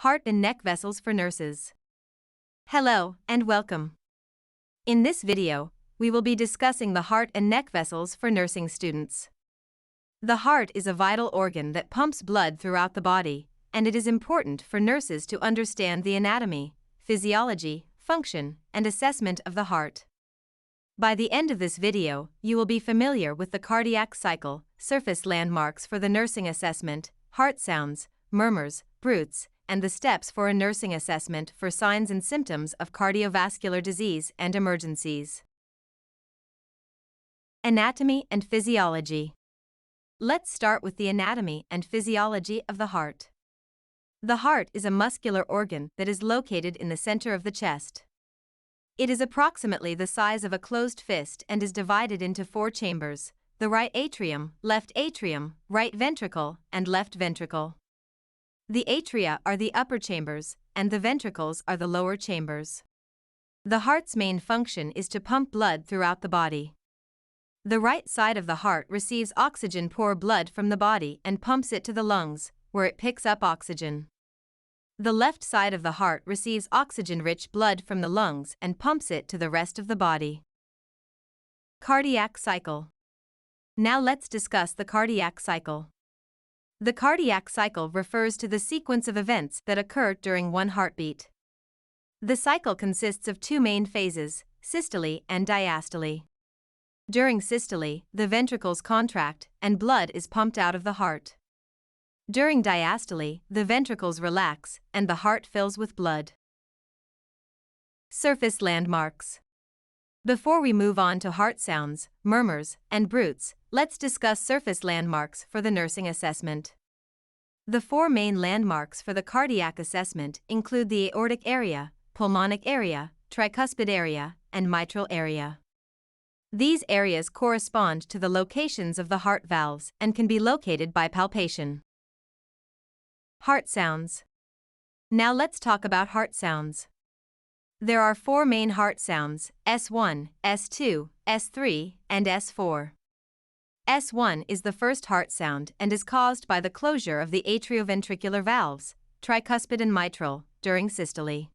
Heart and neck vessels for nurses. Hello and welcome. In this video, we will be discussing the heart and neck vessels for nursing students. The heart is a vital organ that pumps blood throughout the body, and it is important for nurses to understand the anatomy, physiology, function, and assessment of the heart. By the end of this video, you will be familiar with the cardiac cycle, surface landmarks for the nursing assessment, heart sounds, murmurs, bruits, and the steps for a nursing assessment for signs and symptoms of cardiovascular disease and emergencies. Anatomy and physiology. Let's start with the anatomy and physiology of the heart. The heart is a muscular organ that is located in the center of the chest. It is approximately the size of a closed fist and is divided into 4 chambers: the right atrium, right ventricle, and left ventricle. The atria are the upper chambers, and the ventricles are the lower chambers. The heart's main function is to pump blood throughout the body. The right side of the heart receives oxygen-poor blood from the body and pumps it to the lungs, where it picks up oxygen. The left side of the heart receives oxygen-rich blood from the lungs and pumps it to the rest of the body. Cardiac cycle. Now let's discuss the cardiac cycle. The cardiac cycle refers to the sequence of events that occur during one heartbeat. The cycle consists of 2 main phases, systole and diastole. During systole, the ventricles contract and blood is pumped out of the heart. During diastole, the ventricles relax and the heart fills with blood. Surface landmarks. Before we move on to heart sounds, murmurs, and bruits, let's discuss surface landmarks for the nursing assessment. The 4 main landmarks for the cardiac assessment include the aortic area, pulmonic area, tricuspid area, and mitral area. These areas correspond to the locations of the heart valves and can be located by palpation. Heart sounds. Now let's talk about heart sounds. There are 4 main heart sounds: S1, S2, S3, and S4. S1 is the first heart sound and is caused by the closure of the atrioventricular valves, tricuspid and mitral, during systole.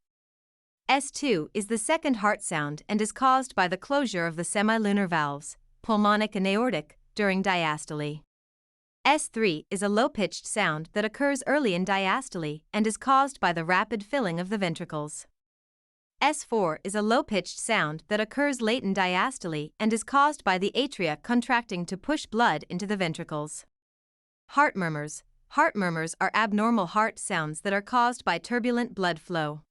S2 is the second heart sound and is caused by the closure of the semilunar valves, pulmonic and aortic, during diastole. S3 is a low-pitched sound that occurs early in diastole and is caused by the rapid filling of the ventricles. S4 is a low-pitched sound that occurs late in diastole and is caused by the atria contracting to push blood into the ventricles. Heart murmurs. Heart murmurs are abnormal heart sounds that are caused by turbulent blood flow.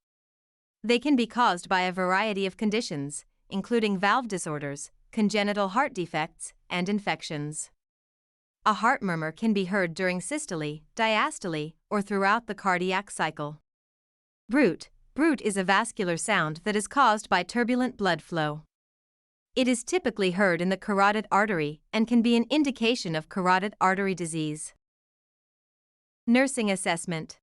They can be caused by a variety of conditions, including valve disorders, congenital heart defects, and infections. A heart murmur can be heard during systole, diastole, or throughout the cardiac cycle. Bruit. Bruit is a vascular sound that is caused by turbulent blood flow. It is typically heard in the carotid artery and can be an indication of carotid artery disease. Nursing assessment.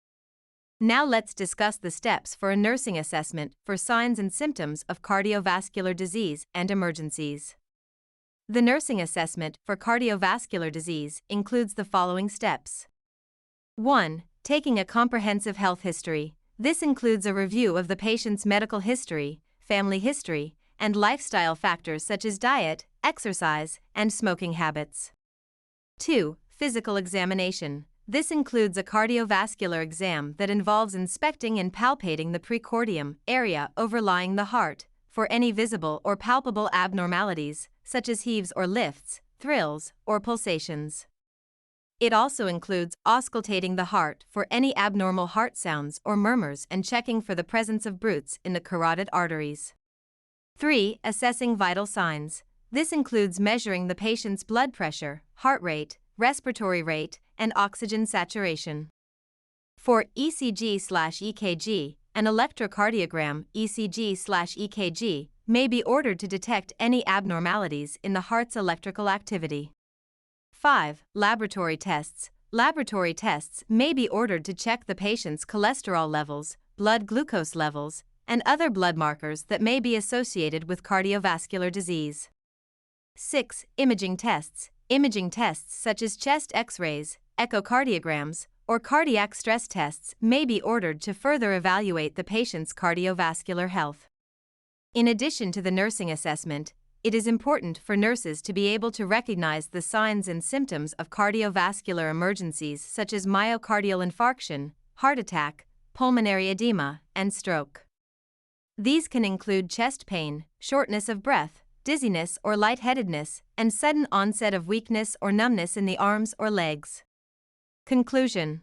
Now let's discuss the steps for a nursing assessment for signs and symptoms of cardiovascular disease and emergencies. The nursing assessment for cardiovascular disease includes the following steps. 1. Taking a comprehensive health history. This includes a review of the patient's medical history, family history, and lifestyle factors such as diet, exercise, and smoking habits. 2. Physical examination. This includes a cardiovascular exam that involves inspecting and palpating the precordium area overlying the heart for any visible or palpable abnormalities, such as heaves or lifts, thrills, or pulsations. It also includes auscultating the heart for any abnormal heart sounds or murmurs and checking for the presence of bruits in the carotid arteries. 3. Assessing vital signs. This includes measuring the patient's blood pressure, heart rate, respiratory rate, and oxygen saturation. 4. ECG/EKG. An electrocardiogram, ECG/EKG, may be ordered to detect any abnormalities in the heart's electrical activity. 5. Laboratory tests. Laboratory tests may be ordered to check the patient's cholesterol levels, blood glucose levels, and other blood markers that may be associated with cardiovascular disease. 6. Imaging tests. Imaging tests such as chest X-rays, echocardiograms, or cardiac stress tests may be ordered to further evaluate the patient's cardiovascular health. In addition to the nursing assessment, it is important for nurses to be able to recognize the signs and symptoms of cardiovascular emergencies such as myocardial infarction, heart attack, pulmonary edema, and stroke. These can include chest pain, shortness of breath, dizziness or lightheadedness, and sudden onset of weakness or numbness in the arms or legs. Conclusion.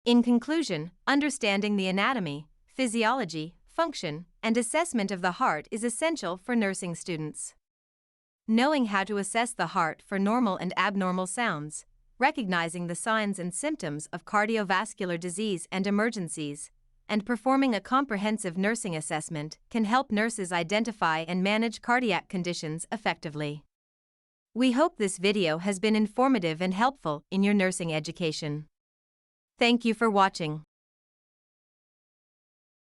In conclusion, understanding the anatomy, physiology, function, and assessment of the heart is essential for nursing students. Knowing how to assess the heart for normal and abnormal sounds, recognizing the signs and symptoms of cardiovascular disease and emergencies, and performing a comprehensive nursing assessment can help nurses identify and manage cardiac conditions effectively. We hope this video has been informative and helpful in your nursing education. Thank you for watching.